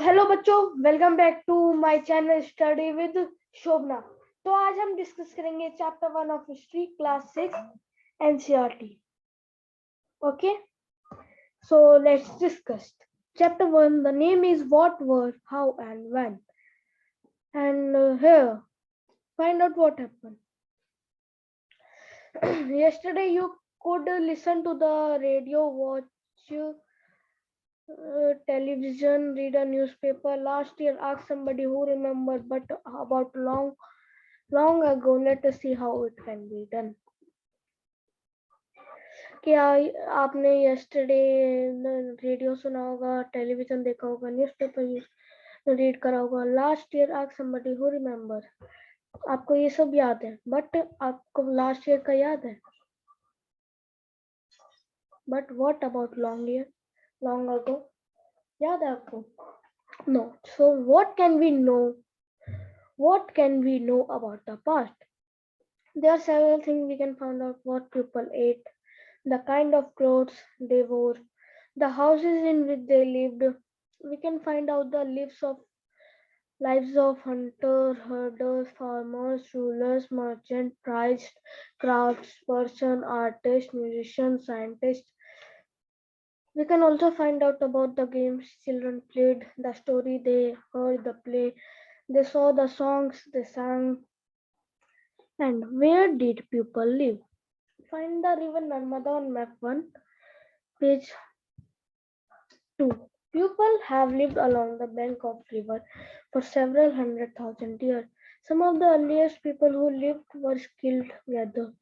Hello बच्चों, welcome back to my channel study with Shobhana. तो आज हम डिस्कस करेंगे chapter 1 of history class 6 NCERT. Okay, so let's discuss chapter 1. The name is what where how and when, and here find out what happened. Yesterday you could listen to the radio, watch television, read a newspaper. Last year ask somebody who remember, but about long ago. Let us see how it can be done. क्या आपने yesterday radio सुना होगा, television देखा होगा, newspaper read करा होगा. Last year ask somebody who remember. आपको ये सब याद है, बट आपको लास्ट ईयर का याद है. But what about long ago, याद है आपको? No. So what can we know? What can we know about the past? There are several things we can find out: what people ate, the kind of clothes they wore, the houses in which they lived. We can find out the lives of hunters, herders, farmers, rulers, merchants, priests, craftspersons, artists, musicians, scientists. We can also find out about the games children played, the story they heard, the play they saw, the songs they sang, and where did people live. Find the river Narmada on map 1, page 2. People have lived along the bank of river for several 100,000 years. Some of the earliest people who lived were skilled gatherers.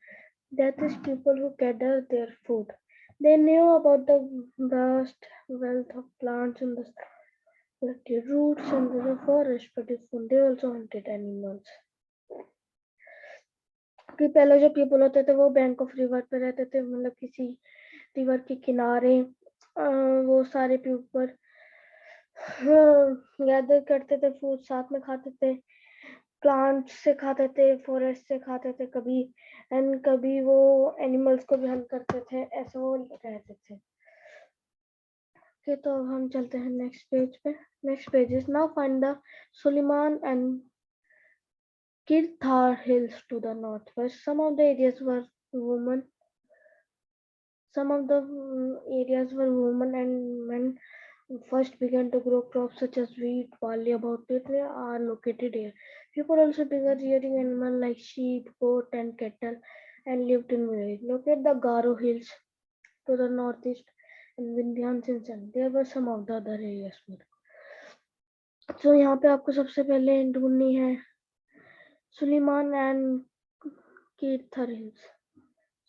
That is, people who gathered their food. They knew about the vast wealth of plants in the roots and the forest, but they also hunted animals. कि पहले जो people होते थे वो bank of river पे रहते थे, मतलब किसी रिवर के किनारे. वो सारे पीपल गैदर करते थे, फूड साथ में खाते थे, प्लांट से खाते थे, फॉरेस्ट से खाते थे कभी, एंड कभी वो एनिमल्स को भी हंट करते थे. ऐसे वो रहते थे. तो अब हम चलते हैं नेक्स्ट पेज पे. Next page is now find the Sulaiman and Kirthar hills to the northwest. Some of the areas were women. Some of the areas were women and men first began to grow crops such as wheat, barley. About it are located here. People also began rearing animals like sheep, goat, and cattle, and lived in village. Locate the Garo hills to the northeast and Vindhyans in. There were some of the other areas. So यहाँ पे आपको सबसे पहले ढूंढनी है Suleiman and Kirthar hills.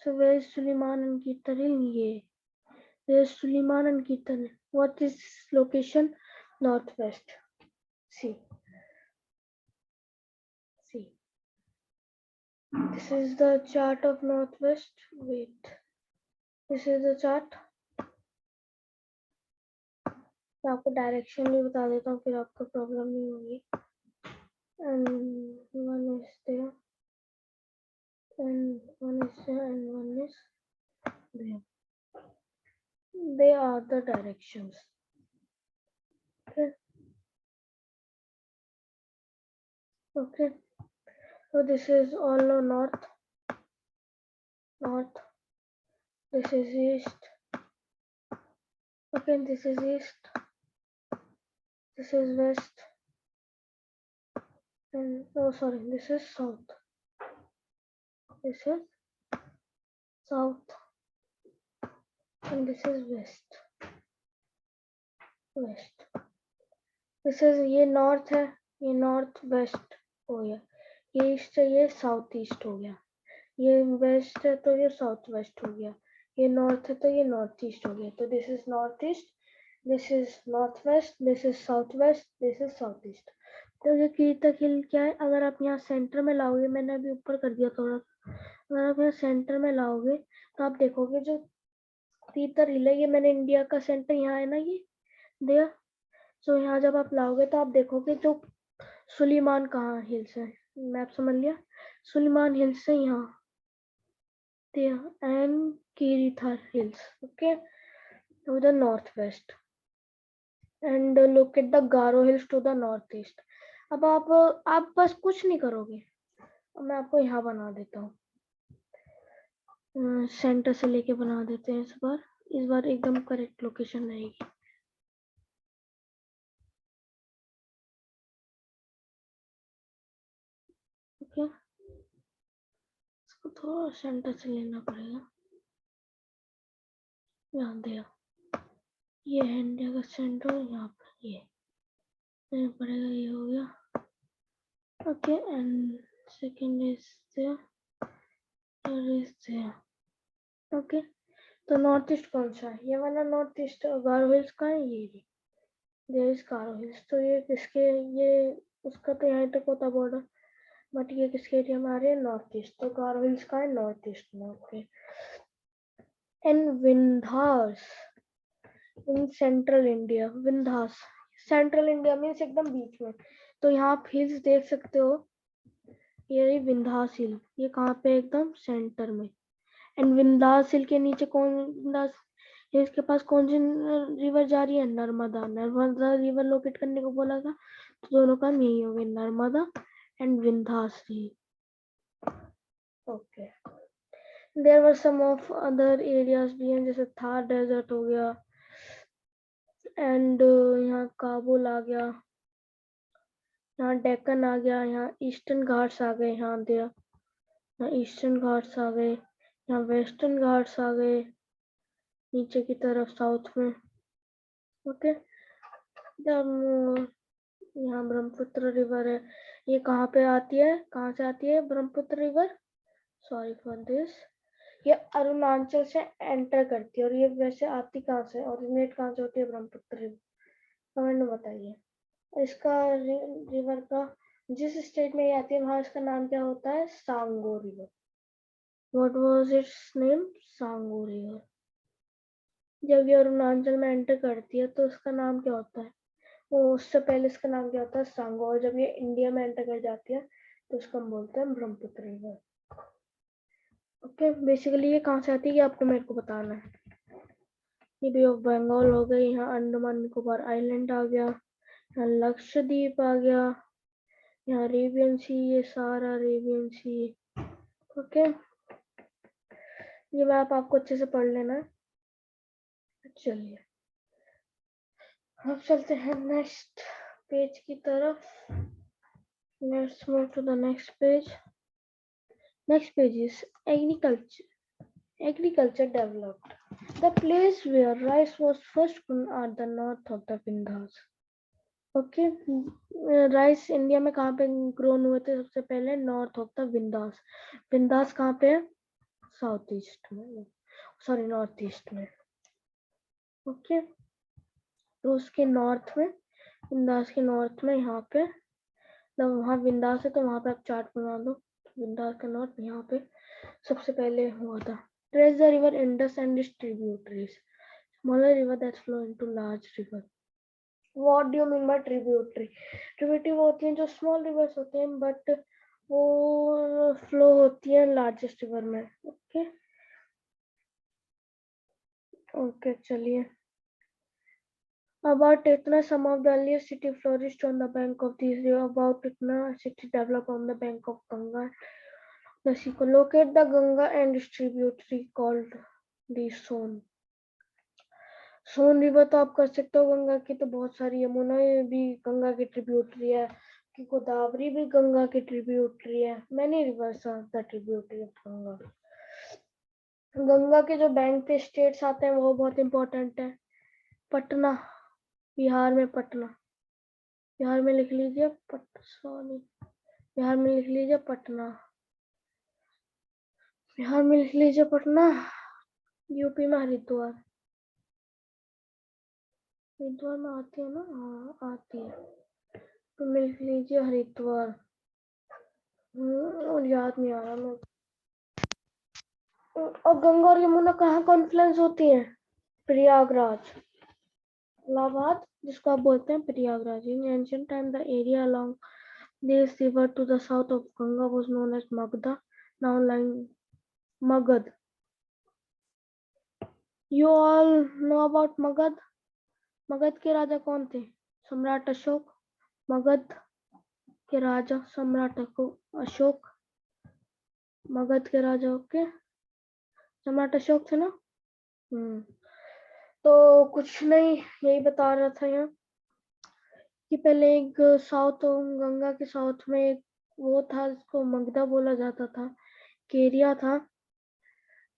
So where is Suleiman and Kirthar hill? Yeah. Where is Suleiman and Kirthar hill? What is location? Northwest. See. This is the chart of northwest. Wait. This is the chart. मैं आपको direction भी बता देता हूँ, फिर आपको problem नहीं होगी. And one is there. And one is there and one is there. They are the directions. Okay. So this is all north. This is east. Okay, this is east. This is west. And this is south. This is south. And this is west. This is ये north है, ये north west हो गया. ये east है, ये south east हो गया. ये west है तो ये south west हो गया. ये north है तो ये north east हो गया. तो this is north east, this is northwest, this is southwest, this is southeast. तो ये कीर्तक हिल क्या है? अगर आप यहाँ सेंटर में लाओगे, मैंने अभी ऊपर कर दिया थोड़ा, अगर आप यहाँ सेंटर में लाओगे तो आप देखोगे जो कीर्तक हिल है, ये मैंने इंडिया का सेंटर यहाँ है ना, ये देयर. सो यहाँ जब आप लाओगे तो आप देखोगे जो सुलेमान कहाँ हिल्स है. मैप समझ लिया? सुलेमान हिल्स है यहाँ, and Kirithar hills. Okay, to the northwest. and locate the Garo hills to the northeast. अब आप बस कुछ नहीं करोगे, मैं आपको यहाँ बना देता हूँ, सेंटर से लेके बना देते हैं इस बार एकदम करेक्ट लोकेशन रहेगी। ओके, इसको थोड़ा सेंटर से लेना पड़ेगा। यहाँ दिया, ये है इंडिया का सेंटर, यहाँ पर ये लेना पड़ेगा, ये हो गया। Okay, and second is there, third is there. Okay, तो नॉर्थ ईस्ट कौन सा है? ये वाला नॉर्थ ईस्ट गारो हिल्स का है, ये भी देयर इज गारो हिल्स। तो ये किसके, ये उसका तो यहाँ तक होता बॉर्डर, बट ये किसके एरिया में आ रहे हैं? North east. तो गारो हिल्स का है नॉर्थ ईस्ट में। Okay, and Vindhyas in central India. Vindhyas central India means एकदम बीच में। तो यहाँ आप हिल्स देख सकते हो, ये रही विंध्यास हिल, ये कहाँ पे? एकदम सेंटर में। एंड विंध्यास हिल के नीचे कौन, विंध्यास हिल्स के पास कौन सी रिवर जा रही है? नर्मदा। नर्मदा रिवर लोकेट करने को बोला था, तो दोनों काम यही हो गए, Narmada and Vindhyas hill. Okay, there were some of other areas भी हैं, जैसे थार डेजर्ट हो गया, एंड यहाँ काबुल आ गया, यहाँ डेक्कन आ गया, यहाँ ईस्टर्न घाट्स आ गए, यहाँ दिया, यहाँ ईस्टर्न घाट्स आ गए, यहाँ वेस्टर्न घाट्स आ गए नीचे की तरफ साउथ में। ओके, यहाँ ब्रह्मपुत्र रिवर है, ये कहाँ पे आती है, कहाँ से आती है Brahmaputra river? Sorry for this, ये अरुणाचल से एंटर करती है, और ये वैसे आती कहाँ से, ओरिजिनेट कहाँ से होती है ब्रह्मपुत्र रिवर? कमेंट में बताइए। इसका रिवर का जिस स्टेट में ये आती है वहां इसका नाम क्या होता है? सांगो river. What was it's name? सांगो रिवर। जब ये अरुणाचल में एंटर करती है तो इसका नाम क्या होता है? वो उससे पहले इसका नाम क्या होता है? सांगो। और जब ये इंडिया में एंटर कर जाती है तो उसको हम बोलते हैं ब्रह्मपुत्र रिवर। ओके, बेसिकली ये कहाँ से आती है ये आपको मेरे को बताना है। ये बे ऑफ बंगाल हो गई, यहाँ अंडमान निकोबार आइलैंड आ गया, यहाँ लक्षद्वीप आ गया, यहाँ अरेबियन सी, ये सारा अरेबियन सी। ओके, ये मैप आपको अच्छे से पढ़ लेना है। चलिए अब चलते हैं नेक्स्ट पेज की तरफ। Let's move to the next page. Next page is agriculture. Agriculture developed. The place where rice was first grown at the north of the Vindhyas. Okay, rice India में कहाँ पे ग्रोन हुए थे सबसे पहले? North of the Vindhyas. Vindhyas कहाँ पे है? साउथ ईस्ट में, सॉरी नॉर्थ ईस्ट में। ओके, तो उसके नॉर्थ में, विंध्यास के नॉर्थ में यहाँ पे, जब वहाँ विंध्यास है तो वहाँ पे आप चार्ट बना दो, विंध्यास का नॉर्थ यहाँ पे सबसे पहले हुआ था। Trace the river Indus and its tributaries. Smaller river that flow into large river. What do you mean by tributary? Tributary वो होती हैं जो small rivers होते हैं but वो flow होती हैं largest river में। ओके ओके, चलिए। About इतना some of the earliest city flourished on the bank of these river. About इतना city developed on the bank of Ganga. The sea locate the Ganga and its tributary called the Son. Son river तो आप कर सकते हो गंगा की, तो बहुत सारी, यमुना भी गंगा की ट्रिब्यूटरी है, कि गोदावरी भी गंगा की ट्रिब्यूटरी है। Many rivers are the tributary of Ganga. Ganga के जो बैंक पे स्टेट्स आते हैं वो बहुत इंपॉर्टेंट है। पटना, बिहार में पटना, बिहार में लिख लीजिए सॉरी, बिहार में लिख लीजिए पटना, बिहार में लिख लीजिए पटना। यूपी में हरिद्वार, हरिद्वार में आती है ना? हाँ आती है, तो लिख लीजिए हरिद्वार। और याद नहीं आ रहा मैं। और गंगा और यमुना कहाँ कॉन्फ्लुएंस होती हैं? प्रयागराज, इलाहाबाद, जिसको आप बोलते हैं Prayagraj. In ancient time the area along this river to the south of Ganga was known as Magadha, now lying Magad. You all know about Magad? Magadh के राजा कौन थे? सम्राट अशोक। मगध के राजा सम्राट अशोक। मगध के राजा ओके सम्राट अशोक थे ना। तो कुछ नहीं, यही बता रहा था यहाँ कि पहले एक साउथ, गंगा के साउथ में एक वो था जिसको मगधा बोला जाता था, केरिया था.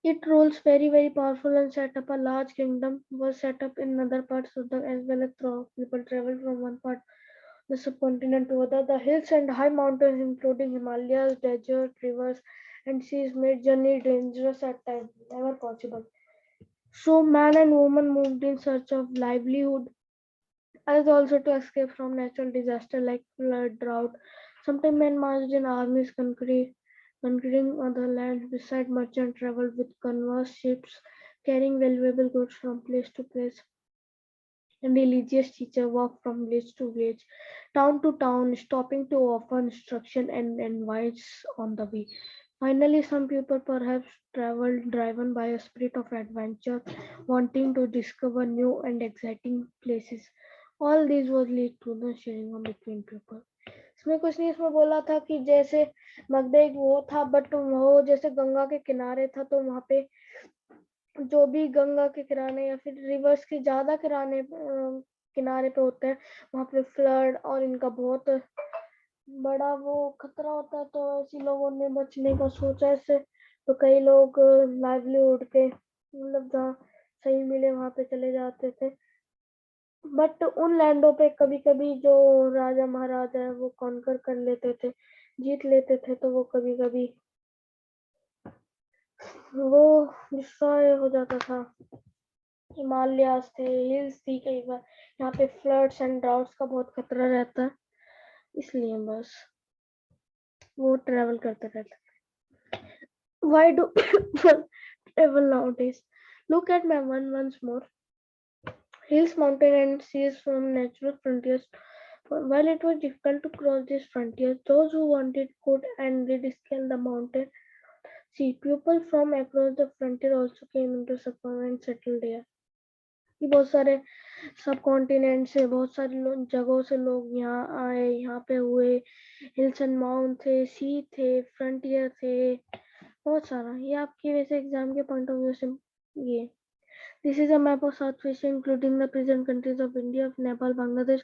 It rules very powerful and set up a large kingdom was set up in other parts of the as well as through people traveled from one part the subcontinent to other. The hills and high mountains including Himalayas, desert, rivers and seas made journey dangerous at times, never possible. So man and woman moved in search of livelihood as also to escape from natural disaster like flood, drought. Sometimes men marched in armies conquering other lands. Beside merchant traveled with converse ships, carrying valuable goods from place to place. And religious teacher walked from village to village, town to town, stopping to offer instruction and advice on the way. Finally, some people perhaps traveled driven by a spirit of adventure, wanting to discover new and exciting places. All these was lead to the sharing on between people. इसमें कुछ नहीं, इसमें बोला था कि जैसे मगध एक वो था, बट वो जैसे गंगा के किनारे था, तो वहाँ पे जो भी गंगा के किनारे या फिर रिवर्स के ज्यादा किनारे पे होते हैं, वहाँ पे फ्लड और इनका बहुत बड़ा वो खतरा होता है. तो ऐसे लोगों ने बचने का सोचा इससे, तो कई लोग लाइवलीहुड के मतलब जहाँ सही मिले वहां पे चले जाते थे. बट उन लैंडों पे कभी कभी जो राजा महाराजा है वो कॉन्कर कर लेते थे, जीत लेते थे, तो वो कभी कभी वो डिस्ट्रॉय हो जाता था. हिमालयास थे, हिल्स थी, कई बार यहाँ पे फ्लड्स एंड ड्राउट्स का बहुत खतरा रहता है, इसलिए बस वो ट्रेवल करते रहते. Why do people travel nowadays? Look at my one once more. Hills, mountain and seas from natural frontiers. While it was difficult to cross these frontiers, those who wanted could and did scale the mountain. See, people from across the frontier also came into Sapphire and settled there. कि बहुत सारे सब continent से, बहुत सारे जगहों से लोग यहाँ आए, यहाँ पे हुए. हिल्स एंड माउंट थे, सी थे, फ्रंटियर थे, बहुत सारा. ये आपके वैसे एग्जाम के पॉइंट ऑफ व्यू से ये This is a map of South Asia including the present countries of India, Nepal, Bangladesh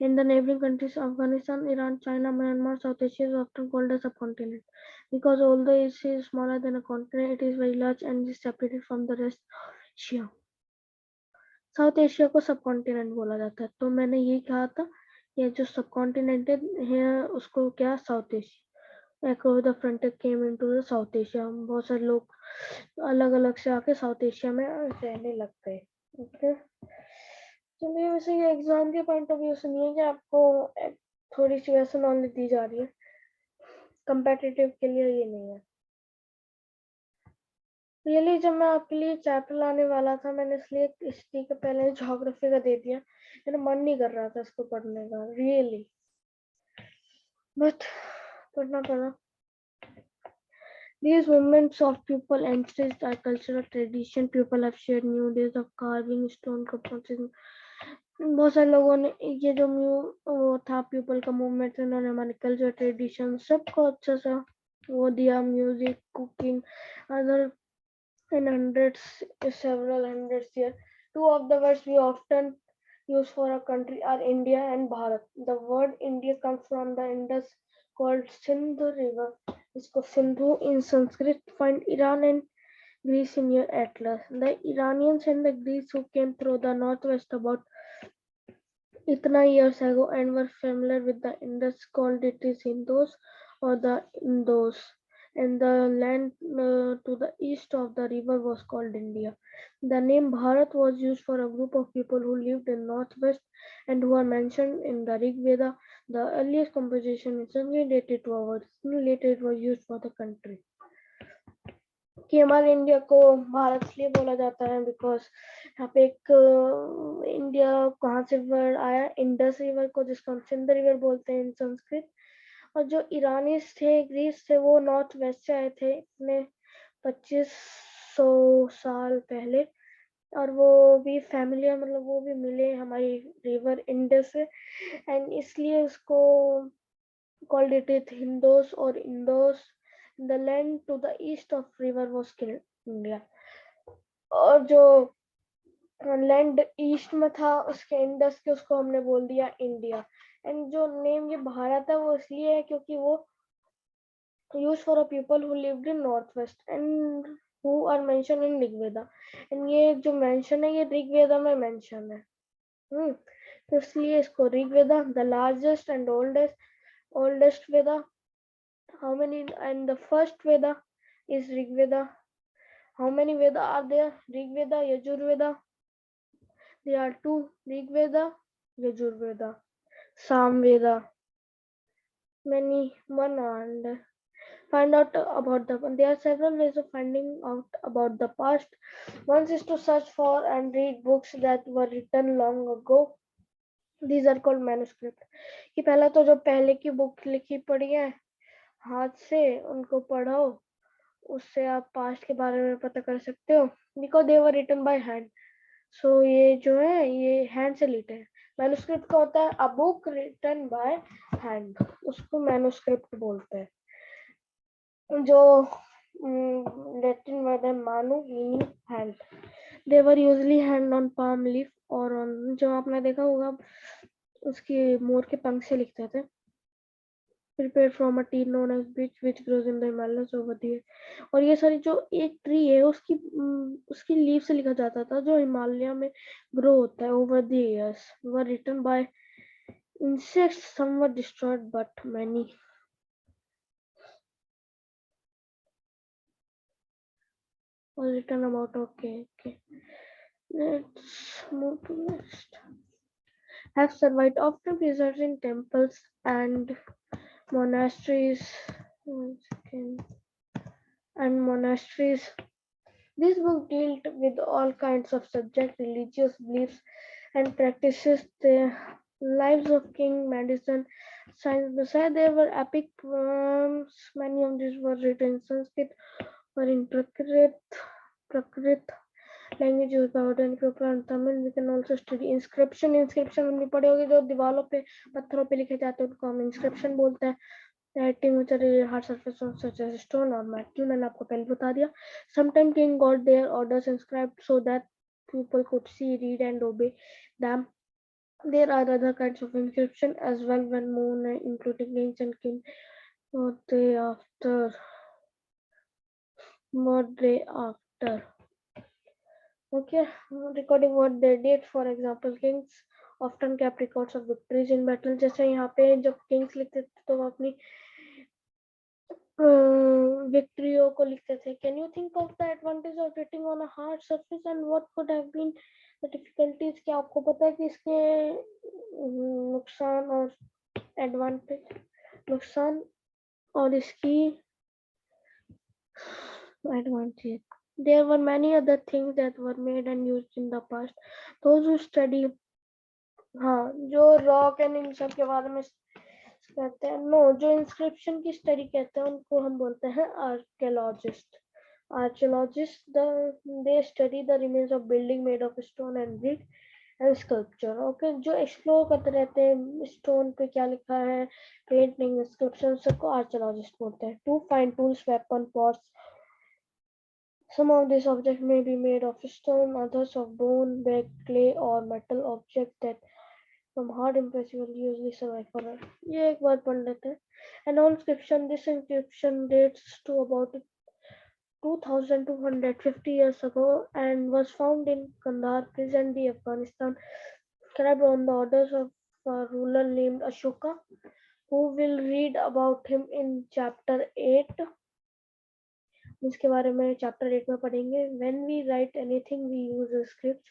and the neighboring countries Afghanistan, Iran, China, Myanmar. South Asia is often called a subcontinent because although it is smaller than a continent, it is very large and is separated from the rest of Asia. South Asia को सब continent बोला जाता है. तो मैंने ये कहा था, ये जो सब कॉन्टिनेंट है उसको क्या south Asia. across the frontier came into the south Asia. बहुत सारे लोग अलग अलग से आके साउथ एशिया में रहने लग गए. ओके, चलिए. वैसे ये एग्जाम के पॉइंट ऑफ व्यू से नहीं है कि आपको थोड़ी सी वैसे नॉलेज दी जा रही है, कंपेटिटिव के लिए ये नहीं है. रियली जब मैं आपके लिए चैप्टर लाने वाला था, मैंने इसलिए हिस्ट्री का पहले ज्योग्राफी का दे दिया. मेरा मन नहीं कर रहा था इसको पढ़ने का रियली, बट पढ़ना पड़ा. These movements of people encouraged our cultural tradition. People have shared new days of carving stone composition. बहुत सारे लोगों ने ये जो वो था पीपल का मूवमेंट, उन्होंने हमारे कल्चर ट्रेडिशन सबको अच्छा सा वो दिया. Music, cooking, other in hundreds, several hundreds years. Two of the words we often use for a country are India and Bharat. The word India comes from the Indus called Sindhu river. इसको Sindhu in Sanskrit. Find Iran and Greece in your atlas. The Iranians and the Greeks who came through the northwest about itna years ago and were familiar with the Indus called it is Hindus or the Indos, and the land to the east of the river was called India. The name Bharat was used for a group of people who lived in northwest and who are mentioned in the Rig Veda. The earliest composition is dated to our later it was used for the country. कि हमारे India को भारत इसलिए बोला जाता है because यहाँ पे एक इंडिया कहाँ से वर्ड आया, इंडस रिवर को, जिसको हम सिंध रिवर बोलते हैं इन संस्कृत. और जो ईरानीज थे, ग्रीस थे, वो नॉर्थ वेस्ट से आए थे इतने 2500 साल पहले. और वो भी फैमिलियर, मतलब वो भी मिले हमारी रिवर इंडस से, एंड इसलिए उसको called it Hindos or Indos. The land to the east of river was called India. और जो लैंड ईस्ट में था उसके इंडस के, उसको हमने बोल दिया इंडिया. एंड जो नेम ये भारत है वो इसलिए है क्योंकि वो use for a people who lived in north west and who are mention in Rigveda. And ये जो मेंशन है ये ऋग्वेदा में मेंशन है. तो इसलिए इसको Rigveda, the largest and oldest Veda. How many? And the first Veda is Rig Veda. How many Veda are there? Rig Veda, Yajur Veda. There are two: Rig Veda, Yajur Veda, Sam Veda. Many one. And find out about the. There are several ways of finding out about the past. One is to search for and read books that were written long ago. These are called manuscript. कि पहला तो जो पहले की book लिखी पड़ी है हाथ से, उनको पढ़ो, उससे आप पास्ट के बारे में पता कर सकते हो. Because they were written by hand. So ये जो है ये हैंड से लिखे हैं. मैन्युस्क्रिप्ट का होता है a book written by hand, उसको मैन्युस्क्रिप्ट बोलते हैं. जो लैटिन वर्ड है manu, meaning hand. They were usually hand on palm leaf और ऑन, जो आपने देखा होगा उसके मोर के पंख से लिखते थे. prepared from a tea known as beech which grows in the Himalayas over the. और ये सारी जो एक ट्री है उसकी लीफ से लिखा जाता था जो हिमालय में ग्रो होता है over the years. were written by insects, some were destroyed but many. was written about. Okay, let's move to next. Have survived, often preserved in temples and monasteries. One second. And monasteries. This book dealt with all kinds of subjects, religious beliefs and practices, the lives of king, medicine, science. Besides, there were epic poems. Many of these were written in Sanskrit or in Prakrit language used by ordinary people and Tamil. We can also study inscription. Inscription हमने पढ़े होंगे जो दीवारों पे पत्थरों पे लिखे जाते हैं उनको हम inscription बोलते हैं. Writing which are hard surface such as stone or material, मैंने आपको पहले बता दिया. Sometimes king got their orders inscribed so that people could see, read and obey them. There are other kinds of inscription as well when known, including ancient king what day after. Okay, recording what they did. For example, kings often kept records of victories in battle. जैसे यहाँ पे जब kings लिखते थे तो वो अपनी विक्ट्रियों को लिखते थे. Can you think of the advantage of writing on a hard surface and what could have been the difficulties. क्या आपको पता है कि इसके नुकसान और एडवांटेज, नुकसान और इसकी advantage. There were many other things that were made and used in the past. Those who study, हाँ, जो रॉक एंड इन सब के बारे में कहते हैं, नो, जो इंस्क्रिप्शन की स्टडी कहते हैं उनको हम बोलते हैं archaeologist. Archaeologists, they study the remains of building made of stone and brick and sculpture. Okay, जो एक्सप्लोर करते रहते हैं स्टोन पे क्या लिखा है, पेंटिंग, इंस्क्रिप्शन, सबको आर्कियोलॉजिस्ट बोलते हैं. To find tools, weapon, pots. Some of these objects may be made of stone, others of bone, brick, clay, or metal objects that from hard impressive usually survive forever. ये एक बार पढ़ लेते हैं. An inscription. This inscription dates to about 2250 years ago and was found in Kandahar, present-day Afghanistan, inscribed on the orders of a ruler named Ashoka, who will read about him in chapter 8. इसके बारे में chapter 8 में पढ़ेंगे. When we write anything, we use a script.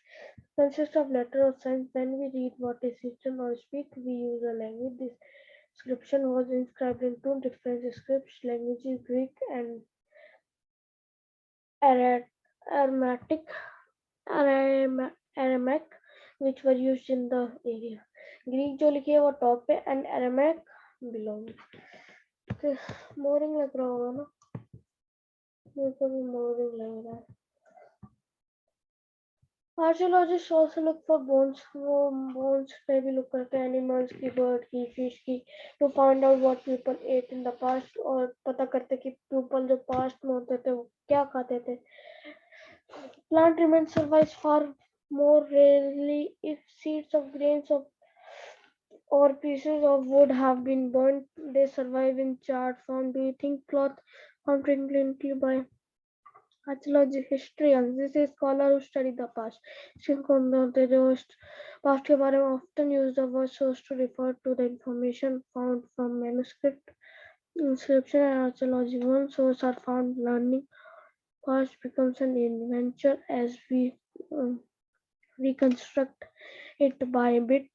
Consists of letter or signs. When we read what is written or speak, we use a language. This inscription was inscribed in two different scripts languages, Greek and Aramaic, Aramaic, which were used in the area. Greek जो लिखी है वो top पे and Aramaic below. Boring लग रहा होगा ना, मेरे को भी बोरिंग लग रहा है. Archaeologists also look for bones. वो bones पे भी look करते हैं animals की, bird की, fish की, to find out what people ate in the past, और पता करते कि people जो past में होते थे वो क्या खाते थे. Plant remains survives far more rarely if seeds of grains of or pieces of wood have been burnt. They survive in charred form. Do you think cloth found frequently by archaeology historians? This is scholar who study the past. Past के बारे में often use the word source to refer to the information found from manuscript, inscription, and archaeology. One source are found learning past becomes an adventure as we um, reconstruct it by bit.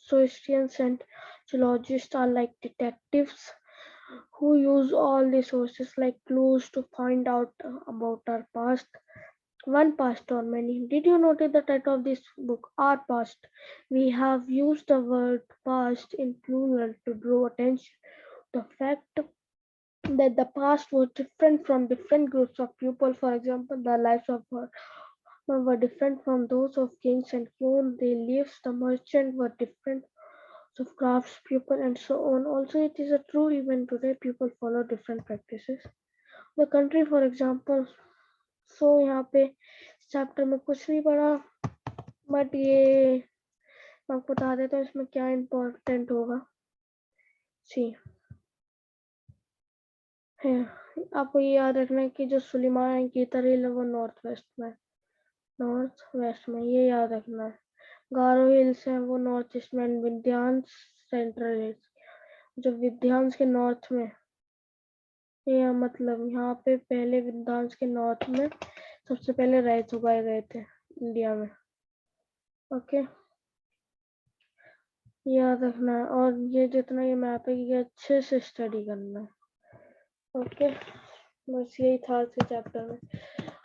So historians and geologists are like detectives who use all the sources like clues to find out about our past, one past or many. Did you notice the title of this book, Our Past? We have used the word past in plural to draw attention to the fact that the past was different from different groups of people. For example, the lives of were different from those of kings and queens. Their lives, the merchant, were different of crafts, people, and so on. Also, it is a true even today. People follow different practices. The country, for example, so यहाँ पे chapter में कुछ नहीं पढ़ा, but ये मैं आपको बता देता हूँ इसमें क्या इम्पोर्टेंट होगा. सी है, आपको ये याद रखना है कि जो सुलेमान की तरील है वो नॉर्थ वेस्ट में, ये याद रखना है. गारो हिल्स है वो नॉर्थ ईस्ट में, विंध्यांश सेंट्रल हिल्स जो विंध्यांश के नॉर्थ में, ये मतलब यहाँ पे पहले विंध्यांश के नॉर्थ में सबसे पहले राइस उगाए गए थे इंडिया में. ओके, याद रखना है. और ये जितना ये मैप है ये अच्छे से स्टडी करना है. ओके, बस यही था आज के चैप्टर में.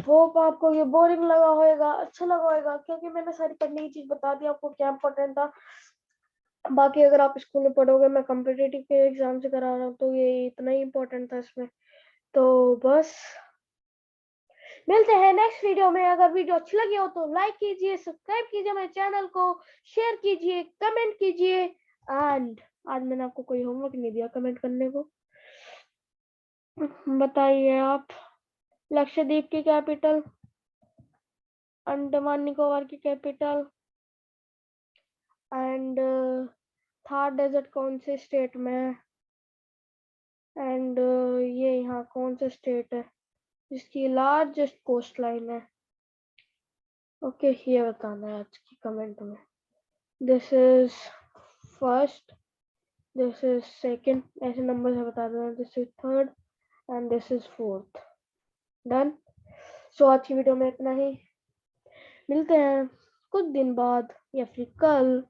होप आपको ये बोरिंग लगा होगा, अच्छा लगा होगा, क्योंकि मैंने सारी पढ़ने की चीज बता दी आपको क्या इम्पोर्टेंट था. बाकी अगर आप स्कूल में पढ़ोगे, मैं कॉम्पिटिटिव के एग्जाम से करा रहा हूँ, तो ये इतना ही इम्पोर्टेंट था इसमें. तो बस मिलते हैं नेक्स्ट वीडियो में. अगर वीडियो अच्छी लगी हो तो लाइक कीजिए, सब्सक्राइब कीजिए मेरे चैनल को, शेयर कीजिए, कमेंट कीजिए. एंड आज मैंने आपको कोई होमवर्क नहीं दिया कमेंट करने को. बताइए आप, लक्षद्वीप की कैपिटल, अंडमान निकोबार की कैपिटल, एंड थार डेजर्ट कौन से स्टेट में है, एंड ये यहाँ कौन सा स्टेट है जिसकी लार्जेस्ट कोस्ट लाइन है. ओके, ये बताना है आज की कमेंट में. This is first, this is second, ऐसे नंबर से बता देना. This is third and this is fourth. Done. So आज की वीडियो में इतना ही. मिलते हैं कुछ दिन बाद या फिर कल.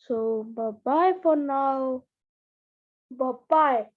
सो बाय फॉर नाउ. बाय.